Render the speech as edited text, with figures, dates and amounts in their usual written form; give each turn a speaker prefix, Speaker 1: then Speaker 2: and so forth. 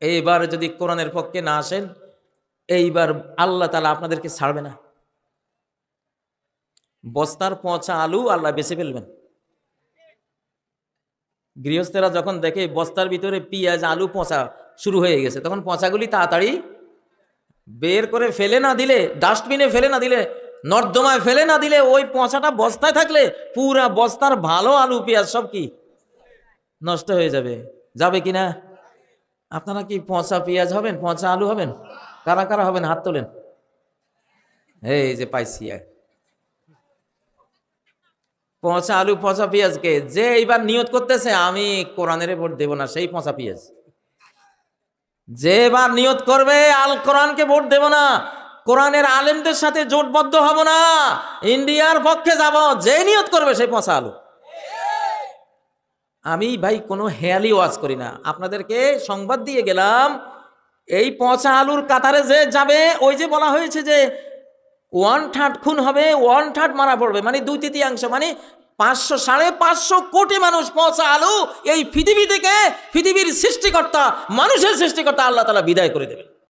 Speaker 1: এইবার যদি কোরআনের পক্ষে না আসেন, এইবার আল্লাহ তাআলা আপনাদেরকে ছাড়বে না। বস্তার পচা আলু আল্লাহ বেঁচে ফেলবেন। গৃহস্থেরা যখন দেখে বস্তার ভিতরে পেঁয়াজ আলু পচা শুরু হয়ে গেছে, তখন পচাগুলি তাড়াতাড়ি বের করে ফেলে না দিলে, ডাস্টবিনে ফেলে না দিলে, নর্দমায় ফেলে না দিলে, ওই পচাটা বস্তায় থাকলে পুরা বস্তার ভালো আলু পেঁয়াজ সব কি নষ্ট হয়ে যাবে। যাবে কিনা? আপনারা কি পচা পেঁয়াজ হবেন, পচা আলু হবেন? কারা কারা হবেন হাত তোলেন। এই যে পাইছি, পচা আলু পচা পেঁয়াজকে যে এইবার নিয়ত করতেছে আমি কোরআনের ভোট দেব না, সেই পচা পেঁয়াজ। যে এবার নিয়ত করবে আল কোরআনকে ভোট দেব না, কোরআনের আলেমদের সাথে জোটবদ্ধ হব না, ইন্ডিয়ার পক্ষে যাব, যে নিয়ত করবে সেই পচা আলু। আমি ভাই কোনো হেয়ালি ওয়াজ করি না, আপনাদেরকে সংবাদ দিয়ে গেলাম। এই পচা আলুর কাতারে যে যাবে, ওই যে বলা হয়েছে যে 1/3 খুন হবে, 1/3 মারা পড়বে, মানে 2/3, মানে 500 550 কোটি মানুষ পচা আলু এই পৃথিবী থেকে, পৃথিবীর সৃষ্টিকর্তা, মানুষের সৃষ্টিকর্তা আল্লাহ তাআলা বিদায় করে দেবেন।